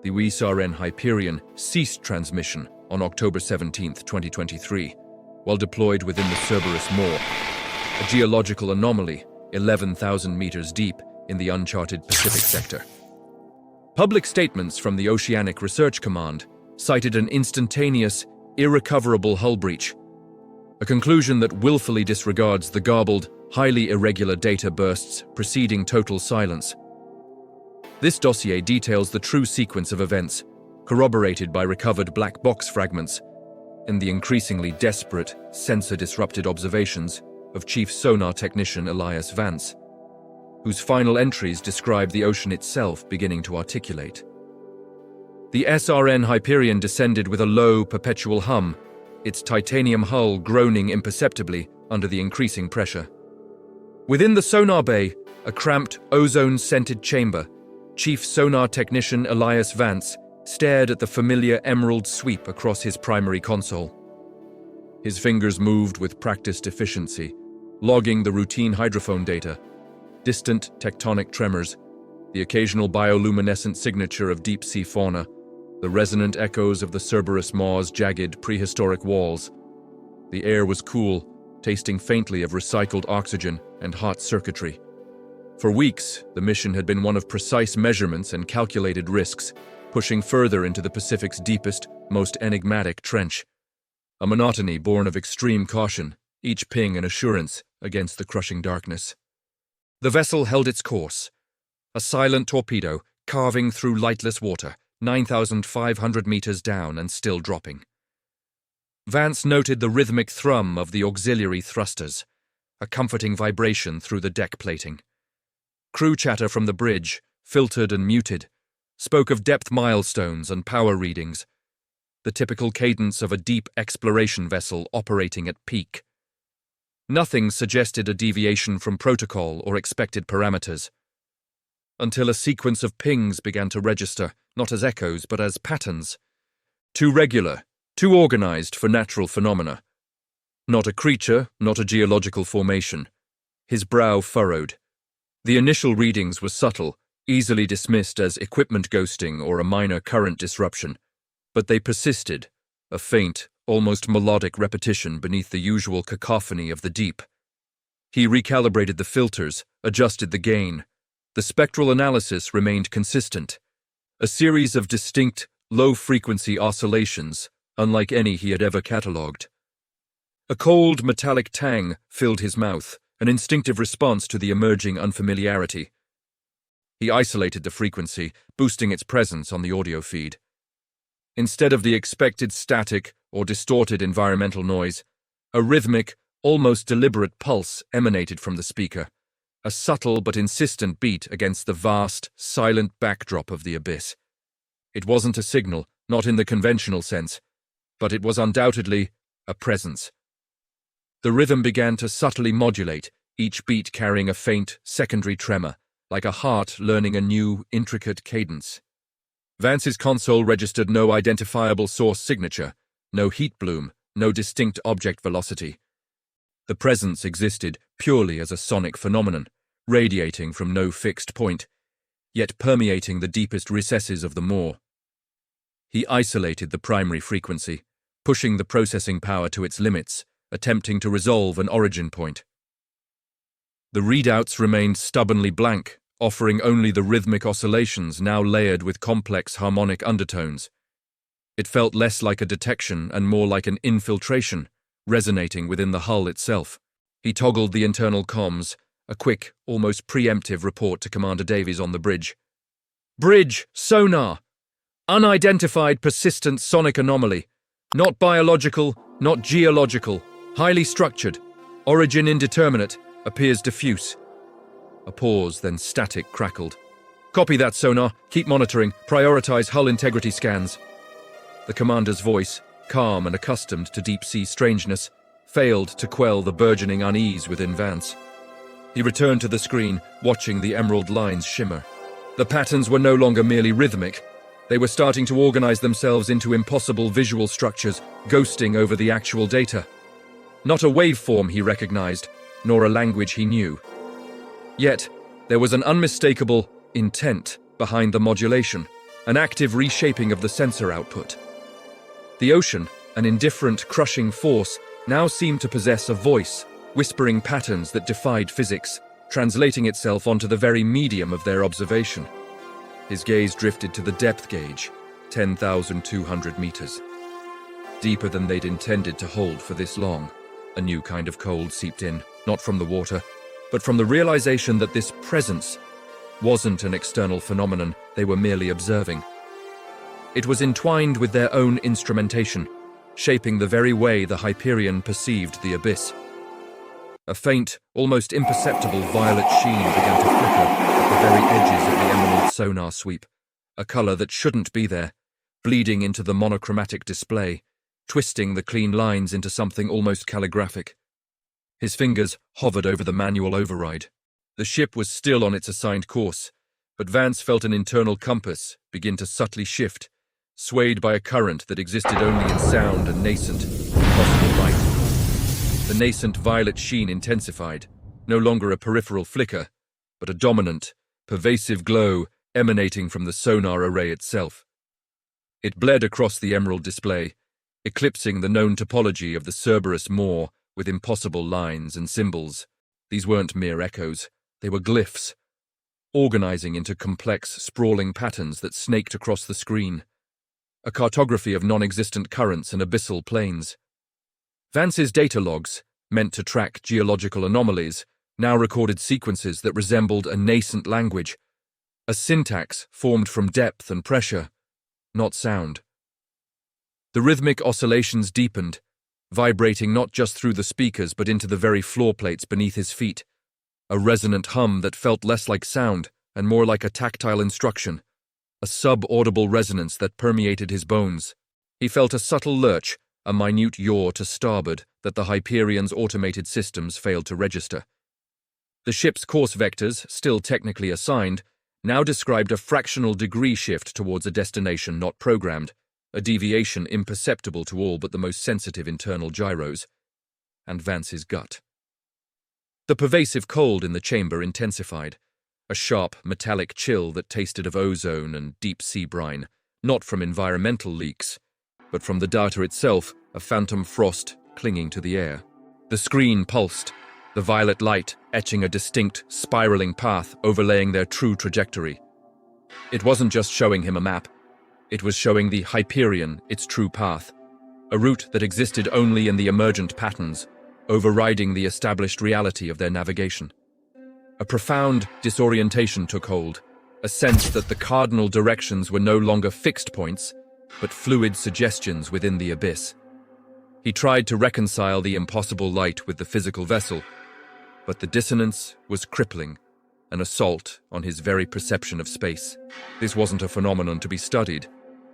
the USRN Hyperion ceased transmission on October 17, 2023, while deployed within the Cerberus Maw, a geological anomaly 11,000 meters deep in the uncharted Pacific sector. Public statements from the Oceanic Research Command cited an instantaneous, irrecoverable hull breach, a conclusion that willfully disregards the garbled, highly irregular data bursts preceding total silence. This dossier details the true sequence of events, corroborated by recovered black box fragments and the increasingly desperate, sensor-disrupted observations of Chief Sonar Technician Elias Vance, whose final entries describe the ocean itself beginning to articulate. The SRN Hyperion descended with a low, perpetual hum, its titanium hull groaning imperceptibly under the increasing pressure. Within the sonar bay, a cramped, ozone-scented chamber, Chief Sonar Technician Elias Vance stared at the familiar emerald sweep across his primary console. His fingers moved with practiced efficiency, logging the routine hydrophone data, distant tectonic tremors, the occasional bioluminescent signature of deep-sea fauna, the resonant echoes of the Cerberus Maw's jagged prehistoric walls. The air was cool, tasting faintly of recycled oxygen and hot circuitry. For weeks, the mission had been one of precise measurements and calculated risks, pushing further into the Pacific's deepest, most enigmatic trench. A monotony born of extreme caution, each ping an assurance against the crushing darkness. The vessel held its course, a silent torpedo carving through lightless water, 9,500 meters down and still dropping. Vance noted the rhythmic thrum of the auxiliary thrusters, a comforting vibration through the deck plating. Crew chatter from the bridge, filtered and muted, spoke of depth milestones and power readings, the typical cadence of a deep exploration vessel operating at peak. Nothing suggested a deviation from protocol or expected parameters, until a sequence of pings began to register, not as echoes but as patterns. Too regular, too organized for natural phenomena. Not a creature, not a geological formation. His brow furrowed. The initial readings were subtle, easily dismissed as equipment ghosting or a minor current disruption, but they persisted, a faint, almost melodic repetition beneath the usual cacophony of the deep. He recalibrated the filters, adjusted the gain. The spectral analysis remained consistent, a series of distinct, low-frequency oscillations, unlike any he had ever catalogued. A cold, metallic tang filled his mouth, an instinctive response to the emerging unfamiliarity. He isolated the frequency, boosting its presence on the audio feed. Instead of the expected static or distorted environmental noise, a rhythmic, almost deliberate pulse emanated from the speaker, a subtle but insistent beat against the vast, silent backdrop of the abyss. It wasn't a signal, not in the conventional sense, but it was undoubtedly a presence. The rhythm began to subtly modulate, each beat carrying a faint, secondary tremor, like a heart learning a new, intricate cadence. Vance's console registered no identifiable source signature, no heat bloom, no distinct object velocity. The presence existed purely as a sonic phenomenon, radiating from no fixed point, yet permeating the deepest recesses of the maw. He isolated the primary frequency, pushing the processing power to its limits, attempting to resolve an origin point. The readouts remained stubbornly blank, offering only the rhythmic oscillations now layered with complex harmonic undertones. It felt less like a detection and more like an infiltration, resonating within the hull itself. He toggled the internal comms, a quick, almost preemptive report to Commander Davies on the bridge. Bridge, sonar! Unidentified persistent sonic anomaly. Not biological, not geological. Highly structured. Origin indeterminate. Appears diffuse. A pause, then static crackled. Copy that, sonar. Keep monitoring. Prioritize hull integrity scans. The commander's voice, calm and accustomed to deep-sea strangeness, failed to quell the burgeoning unease within Vance. He returned to the screen, watching the emerald lines shimmer. The patterns were no longer merely rhythmic. They were starting to organize themselves into impossible visual structures, ghosting over the actual data. Not a waveform he recognized, nor a language he knew. Yet, there was an unmistakable intent behind the modulation, an active reshaping of the sensor output. The ocean, an indifferent, crushing force, now seemed to possess a voice, whispering patterns that defied physics, translating itself onto the very medium of their observation. His gaze drifted to the depth gauge, 10,200 meters. Deeper than they'd intended to hold for this long. A new kind of cold seeped in, not from the water, but from the realization that this presence wasn't an external phenomenon they were merely observing. It was entwined with their own instrumentation, shaping the very way the Hyperion perceived the abyss. A faint, almost imperceptible violet sheen began to flicker at the very edges of the emerald sonar sweep, a color that shouldn't be there, bleeding into the monochromatic display, twisting the clean lines into something almost calligraphic. His fingers hovered over the manual override. The ship was still on its assigned course, but Vance felt an internal compass begin to subtly shift, swayed by a current that existed only in sound and nascent, impossible light. The nascent violet sheen intensified, no longer a peripheral flicker, but a dominant, pervasive glow emanating from the sonar array itself. It bled across the emerald display, eclipsing the known topology of the Cerberus Maw with impossible lines and symbols. These weren't mere echoes, they were glyphs, organizing into complex, sprawling patterns that snaked across the screen. A cartography of non-existent currents and abyssal plains. Vance's data logs, meant to track geological anomalies, now recorded sequences that resembled a nascent language, a syntax formed from depth and pressure, not sound. The rhythmic oscillations deepened, vibrating not just through the speakers but into the very floor plates beneath his feet, a resonant hum that felt less like sound and more like a tactile instruction, a sub-audible resonance that permeated his bones. He felt a subtle lurch, a minute yaw to starboard that the Hyperion's automated systems failed to register. The ship's course vectors, still technically assigned, now described a fractional degree shift towards a destination not programmed, a deviation imperceptible to all but the most sensitive internal gyros, and Vance's gut. The pervasive cold in the chamber intensified, a sharp, metallic chill that tasted of ozone and deep-sea brine, not from environmental leaks, but from the data itself, a phantom frost clinging to the air. The screen pulsed, the violet light etching a distinct, spiraling path overlaying their true trajectory. It wasn't just showing him a map, it was showing the Hyperion its true path, a route that existed only in the emergent patterns, overriding the established reality of their navigation. A profound disorientation took hold, a sense that the cardinal directions were no longer fixed points, but fluid suggestions within the abyss. He tried to reconcile the impossible light with the physical vessel, but the dissonance was crippling, an assault on his very perception of space. This wasn't a phenomenon to be studied.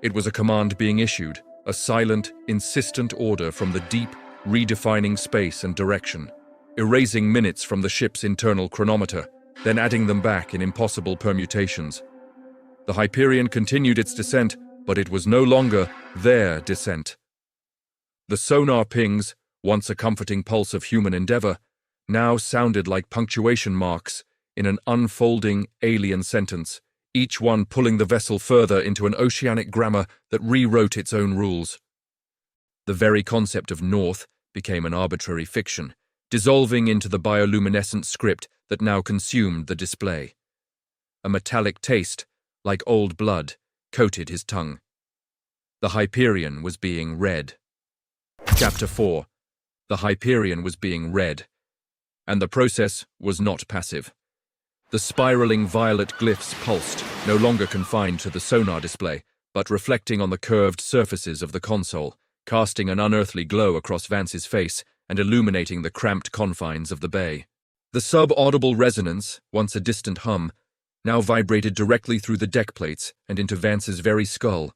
It was a command being issued, a silent, insistent order from the deep, redefining space and direction, erasing minutes from the ship's internal chronometer, then adding them back in impossible permutations. The Hyperion continued its descent, but it was no longer their descent. The sonar pings, once a comforting pulse of human endeavor, now sounded like punctuation marks in an unfolding alien sentence, each one pulling the vessel further into an oceanic grammar that rewrote its own rules. The very concept of north became an arbitrary fiction, dissolving into the bioluminescent script that now consumed the display. A metallic taste, like old blood, coated his tongue. The Hyperion was being read. Chapter 4. The Hyperion was being read. And the process was not passive. The spiraling violet glyphs pulsed, no longer confined to the sonar display, but reflecting on the curved surfaces of the console, casting an unearthly glow across Vance's face and illuminating the cramped confines of the bay. The sub-audible resonance, once a distant hum, now vibrated directly through the deck plates and into Vance's very skull,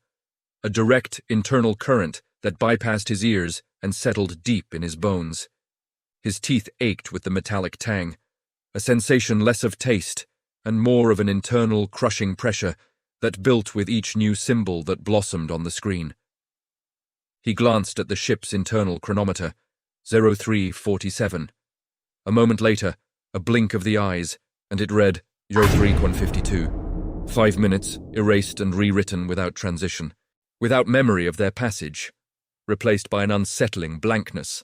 a direct internal current that bypassed his ears and settled deep in his bones. His teeth ached with the metallic tang, a sensation less of taste and more of an internal crushing pressure that built with each new symbol that blossomed on the screen. He glanced at the ship's internal chronometer, 0347. A moment later, a blink of the eyes, and it read 03152. 5 minutes, erased and rewritten without transition, without memory of their passage, replaced by an unsettling blankness.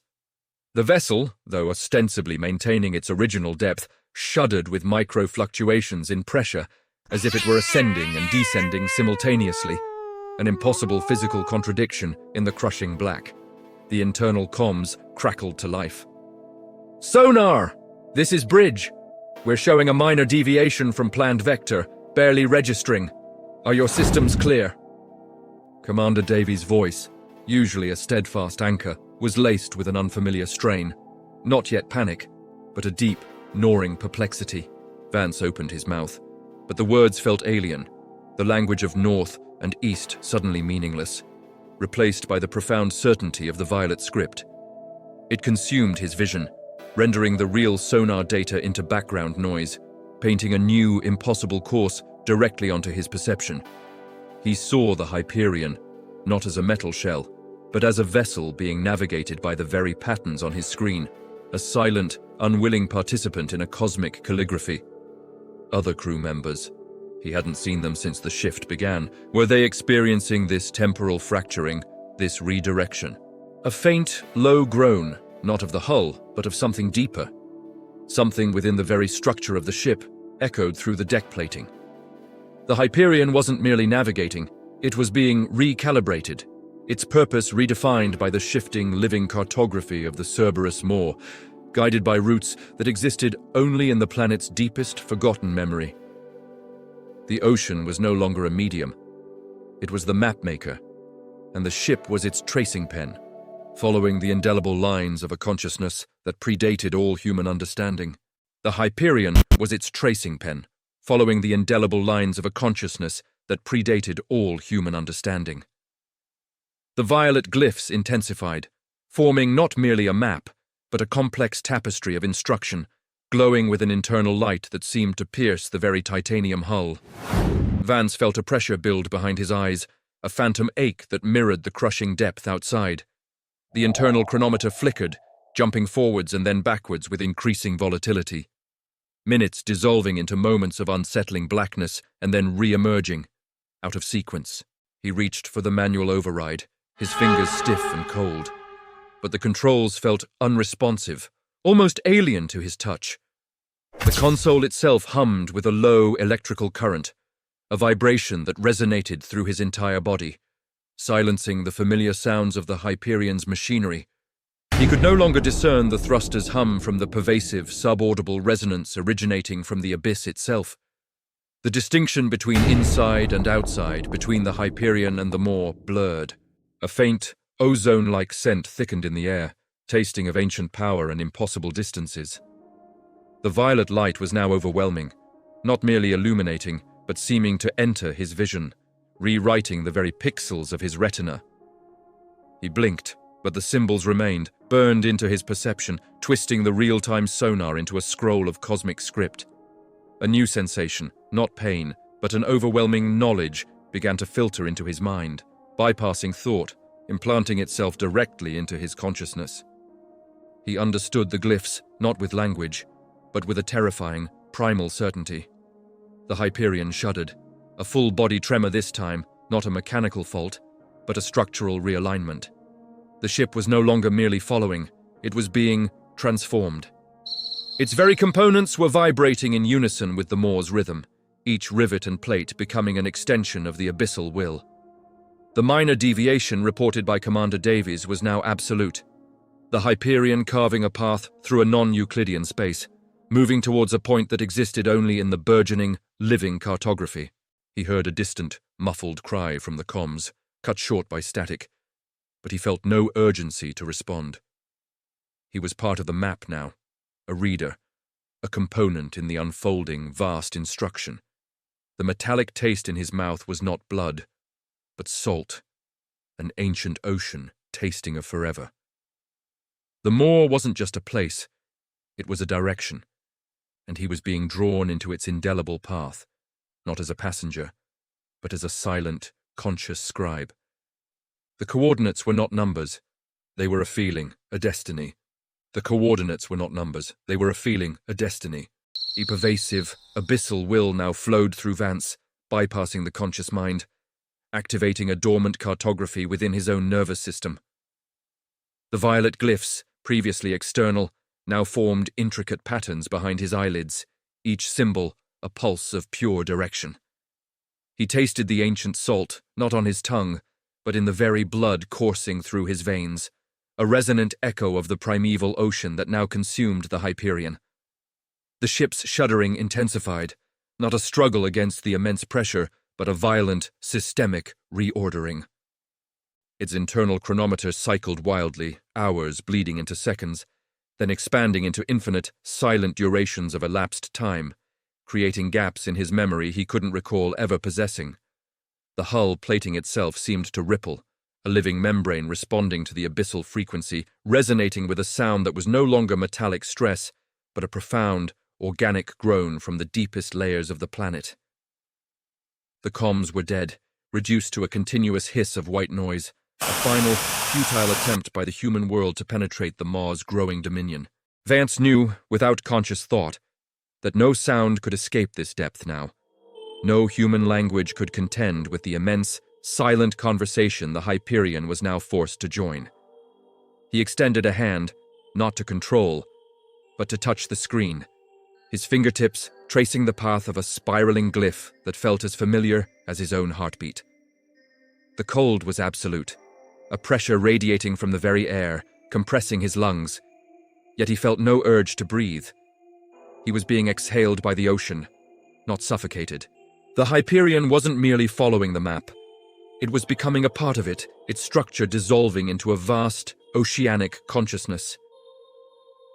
The vessel, though ostensibly maintaining its original depth, shuddered with micro-fluctuations in pressure, as if it were ascending and descending simultaneously, an impossible physical contradiction in the crushing black. The internal comms crackled to life. "Sonar! This is Bridge. We're showing a minor deviation from planned vector, barely registering. Are your systems clear?" Commander Davies' voice, usually a steadfast anchor, was laced with an unfamiliar strain. Not yet panic, but a deep, gnawing perplexity. Vance opened his mouth, but the words felt alien, the language of north and east suddenly meaningless, replaced by the profound certainty of the violet script. It consumed his vision, rendering the real sonar data into background noise, painting a new, impossible course directly onto his perception. He saw the Hyperion, not as a metal shell, but as a vessel being navigated by the very patterns on his screen, a silent, unwilling participant in a cosmic calligraphy. Other crew members, he hadn't seen them since the shift began, were they experiencing this temporal fracturing, this redirection? A faint, low groan, not of the hull, but of something deeper. Something within the very structure of the ship, echoed through the deck plating. The Hyperion wasn't merely navigating, it was being recalibrated, its purpose redefined by the shifting, living cartography of the Cerberus Maw, guided by routes that existed only in the planet's deepest, forgotten memory. The ocean was no longer a medium. It was the mapmaker, and the ship was its tracing pen, following the indelible lines of a consciousness that predated all human understanding. The Hyperion was its tracing pen, following the indelible lines of a consciousness that predated all human understanding. The violet glyphs intensified, forming not merely a map, but a complex tapestry of instruction, glowing with an internal light that seemed to pierce the very titanium hull. Vance felt a pressure build behind his eyes, a phantom ache that mirrored the crushing depth outside. The internal chronometer flickered, jumping forwards and then backwards with increasing volatility. Minutes dissolving into moments of unsettling blackness and then re-emerging, out of sequence. He reached for the manual override, his fingers stiff and cold. But the controls felt unresponsive, almost alien to his touch. The console itself hummed with a low electrical current, a vibration that resonated through his entire body, silencing the familiar sounds of the Hyperion's machinery. He could no longer discern the thruster's hum from the pervasive, subaudible resonance originating from the abyss itself. The distinction between inside and outside, between the Hyperion and the Maw, blurred. A faint, ozone-like scent thickened in the air, tasting of ancient power and impossible distances. The violet light was now overwhelming, not merely illuminating, but seeming to enter his vision, rewriting the very pixels of his retina. He blinked, but the symbols remained, burned into his perception, twisting the real-time sonar into a scroll of cosmic script. A new sensation, not pain, but an overwhelming knowledge, began to filter into his mind, bypassing thought, implanting itself directly into his consciousness. He understood the glyphs, not with language, but with a terrifying, primal certainty. The Hyperion shuddered, a full-body tremor this time, not a mechanical fault, but a structural realignment. The ship was no longer merely following, it was being transformed. Its very components were vibrating in unison with the Maw's rhythm, each rivet and plate becoming an extension of the abyssal will. The minor deviation reported by Commander Davies was now absolute, the Hyperion carving a path through a non-Euclidean space, moving towards a point that existed only in the burgeoning, living cartography. He heard a distant, muffled cry from the comms, cut short by static, but he felt no urgency to respond. He was part of the map now, a reader, a component in the unfolding, vast instruction. The metallic taste in his mouth was not blood, but salt, an ancient ocean tasting of forever. The Maw wasn't just a place, it was a direction, and he was being drawn into its indelible path, not as a passenger, but as a silent, conscious scribe. The coordinates were not numbers, they were a feeling, a destiny. The coordinates were not numbers, they were a feeling, a destiny. A pervasive, abyssal will now flowed through Vance, bypassing the conscious mind, activating a dormant cartography within his own nervous system. The violet glyphs, previously external, now formed intricate patterns behind his eyelids, each symbol a pulse of pure direction. He tasted the ancient salt, not on his tongue, but in the very blood coursing through his veins, a resonant echo of the primeval ocean that now consumed the Hyperion. The ship's shuddering intensified, not a struggle against the immense pressure, but a violent, systemic reordering. Its internal chronometer cycled wildly, hours bleeding into seconds, then expanding into infinite, silent durations of elapsed time, creating gaps in his memory he couldn't recall ever possessing. The hull plating itself seemed to ripple, a living membrane responding to the abyssal frequency, resonating with a sound that was no longer metallic stress, but a profound, organic groan from the deepest layers of the planet. The comms were dead, reduced to a continuous hiss of white noise, a final, futile attempt by the human world to penetrate the Maw's growing dominion. Vance knew, without conscious thought, that no sound could escape this depth now. No human language could contend with the immense, silent conversation the Hyperion was now forced to join. He extended a hand, not to control, but to touch the screen, his fingertips tracing the path of a spiraling glyph that felt as familiar as his own heartbeat. The cold was absolute, a pressure radiating from the very air, compressing his lungs, yet he felt no urge to breathe. He was being exhaled by the ocean, not suffocated. The Hyperion wasn't merely following the map. It was becoming a part of it, its structure dissolving into a vast, oceanic consciousness.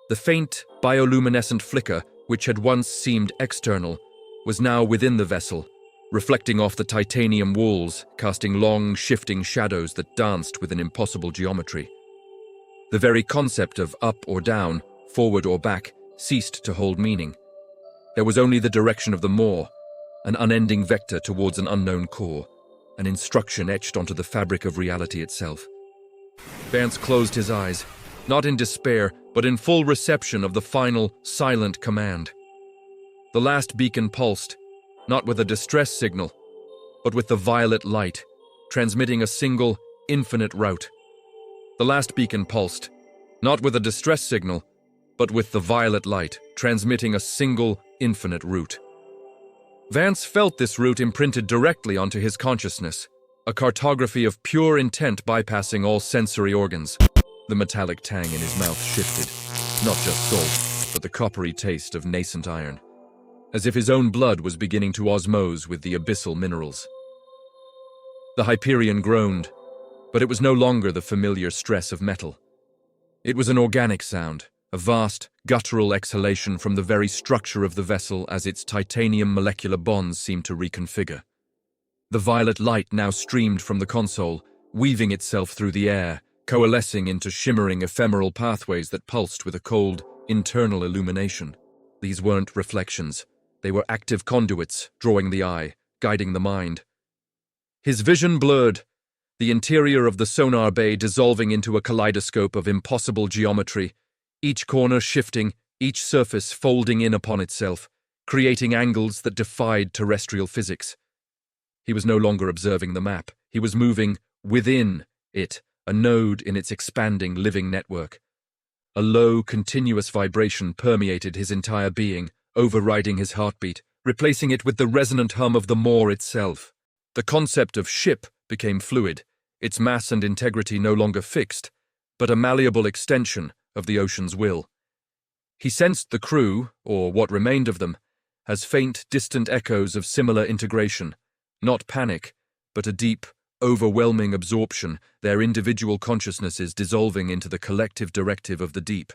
The faint, bioluminescent flicker, which had once seemed external, was now within the vessel, reflecting off the titanium walls, casting long, shifting shadows that danced with an impossible geometry. The very concept of up or down, forward or back, ceased to hold meaning. There was only the direction of the maw, an unending vector towards an unknown core, an instruction etched onto the fabric of reality itself. Vance closed his eyes, not in despair, but in full reception of the final, silent command. The last beacon pulsed, not with a distress signal, but with the violet light, transmitting a single, infinite route. The last beacon pulsed, not with a distress signal, but with the violet light, transmitting a single, infinite route. Vance felt this route imprinted directly onto his consciousness, a cartography of pure intent bypassing all sensory organs. The metallic tang in his mouth shifted, not just salt, but the coppery taste of nascent iron, as if his own blood was beginning to osmose with the abyssal minerals. The Hyperion groaned, but it was no longer the familiar stress of metal. It was an organic sound, a vast, guttural exhalation from the very structure of the vessel as its titanium molecular bonds seemed to reconfigure. The violet light now streamed from the console, weaving itself through the air, coalescing into shimmering ephemeral pathways that pulsed with a cold, internal illumination. These weren't reflections. They were active conduits, drawing the eye, guiding the mind. His vision blurred, the interior of the sonar bay dissolving into a kaleidoscope of impossible geometry, each corner shifting, each surface folding in upon itself, creating angles that defied terrestrial physics. He was no longer observing the map. He was moving within it, a node in its expanding living network. A low, continuous vibration permeated his entire being, overriding his heartbeat, replacing it with the resonant hum of the Maw itself. The concept of ship became fluid, its mass and integrity no longer fixed, but a malleable extension of the ocean's will. He sensed the crew, or what remained of them, as faint, distant echoes of similar integration, not panic, but a deep, overwhelming absorption, their individual consciousnesses dissolving into the collective directive of the deep.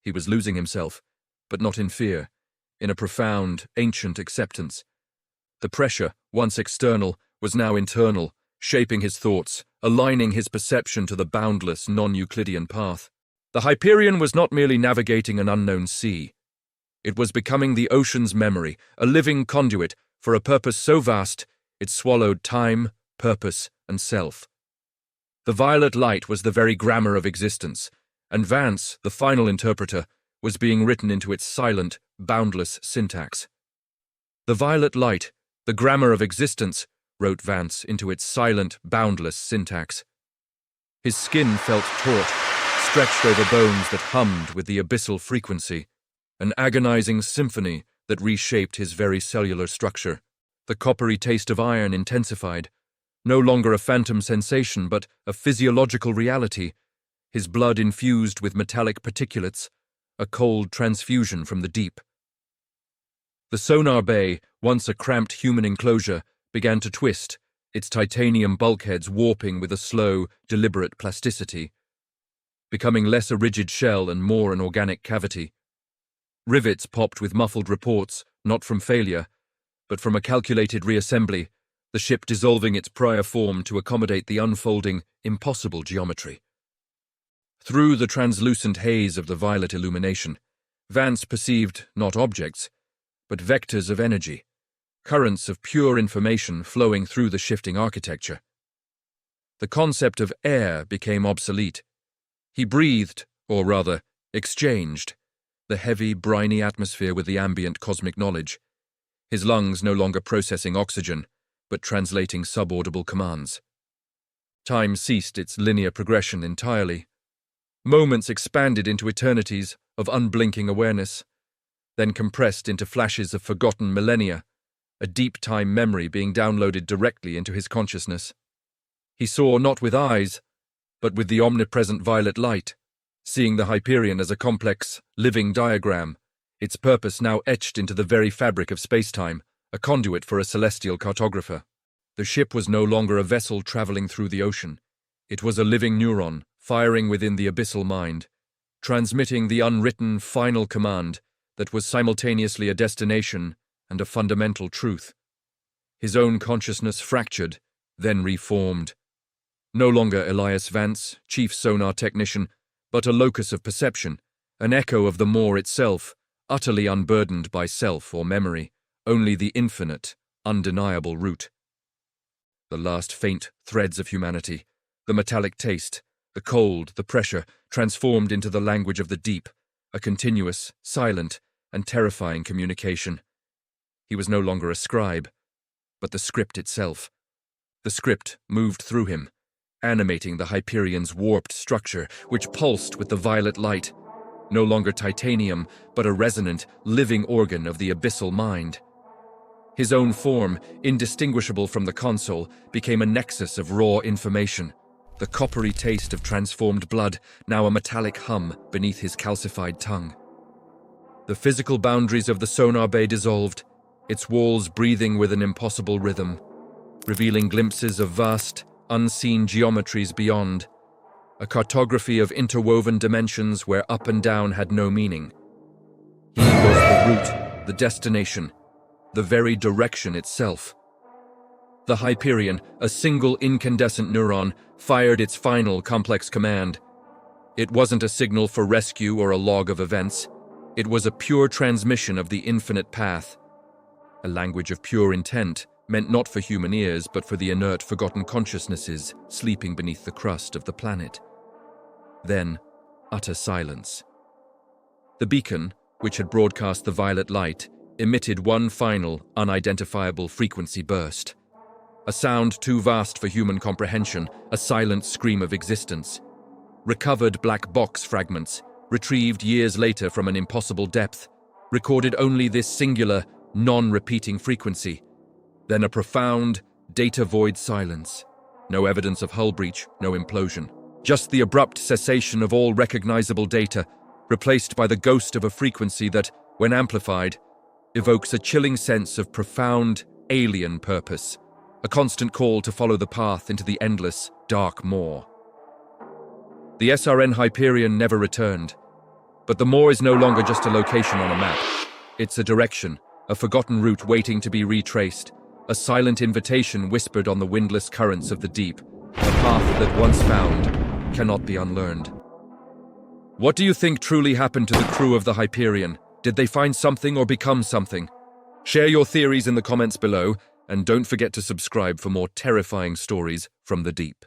He was losing himself, but not in fear, in a profound, ancient acceptance. The pressure, once external, was now internal, shaping his thoughts, aligning his perception to the boundless, non-Euclidean path. The Hyperion was not merely navigating an unknown sea. It was becoming the ocean's memory, a living conduit for a purpose so vast it swallowed time, purpose, and self. The violet light was the very grammar of existence, and Vance, the final interpreter, was being written into its silent, boundless syntax. The violet light The grammar of existence, wrote Vance into its silent, boundless syntax. His skin felt taut, stretched over bones that hummed with the abyssal frequency, an agonizing symphony that reshaped his very cellular structure. The coppery taste of iron intensified, no longer a phantom sensation but a physiological reality, his blood infused with metallic particulates, a cold transfusion from the deep. The sonar bay, once a cramped human enclosure, began to twist, its titanium bulkheads warping with a slow, deliberate plasticity, becoming less a rigid shell and more an organic cavity. Rivets popped with muffled reports, not from failure, but from a calculated reassembly, the ship dissolving its prior form to accommodate the unfolding, impossible geometry. Through the translucent haze of the violet illumination, Vance perceived not objects, but vectors of energy, currents of pure information flowing through the shifting architecture. The concept of air became obsolete. He breathed, or rather, exchanged, the heavy, briny atmosphere with the ambient cosmic knowledge, his lungs no longer processing oxygen, but translating subaudible commands. Time ceased its linear progression entirely. Moments expanded into eternities of unblinking awareness, then compressed into flashes of forgotten millennia, a deep-time memory being downloaded directly into his consciousness. He saw not with eyes, but with the omnipresent violet light, seeing the Hyperion as a complex, living diagram, its purpose now etched into the very fabric of space-time, a conduit for a celestial cartographer. The ship was no longer a vessel traveling through the ocean. It was a living neuron, firing within the abyssal mind, transmitting the unwritten final command that was simultaneously a destination and a fundamental truth. His own consciousness fractured, then reformed. No longer Elias Vance, chief sonar technician, but a locus of perception, an echo of the Maw itself, utterly unburdened by self or memory, only the infinite, undeniable root. The last faint threads of humanity, the metallic taste, the cold, the pressure, transformed into the language of the deep, a continuous, silent, and terrifying communication. He was no longer a scribe, but the script itself. The script moved through him, animating the Hyperion's warped structure, which pulsed with the violet light, no longer titanium, but a resonant, living organ of the abyssal mind. His own form, indistinguishable from the console, became a nexus of raw information, the coppery taste of transformed blood, now a metallic hum beneath his calcified tongue. The physical boundaries of the sonar bay dissolved, its walls breathing with an impossible rhythm, revealing glimpses of vast, unseen geometries beyond, a cartography of interwoven dimensions where up and down had no meaning. He was the route, the destination, the very direction itself. The Hyperion, a single incandescent neuron, fired its final complex command. It wasn't a signal for rescue or a log of events. It was a pure transmission of the infinite path, a language of pure intent, meant not for human ears but for the inert, forgotten consciousnesses sleeping beneath the crust of the planet. Then, utter silence. The beacon, which had broadcast the violet light, emitted one final, unidentifiable frequency burst. A sound too vast for human comprehension, a silent scream of existence. Recovered black box fragments, retrieved years later from an impossible depth, recorded only this singular, non-repeating frequency. Then a profound, data-void silence. No evidence of hull breach, no implosion. Just the abrupt cessation of all recognizable data, replaced by the ghost of a frequency that, when amplified, evokes a chilling sense of profound, alien purpose, a constant call to follow the path into the endless, dark Maw. The SRN Hyperion never returned, but the Maw is no longer just a location on a map. It's a direction, a forgotten route waiting to be retraced, a silent invitation whispered on the windless currents of the deep, a path that once found cannot be unlearned. What do you think truly happened to the crew of the Hyperion? Did they find something or become something? Share your theories in the comments below, and don't forget to subscribe for more terrifying stories from the deep.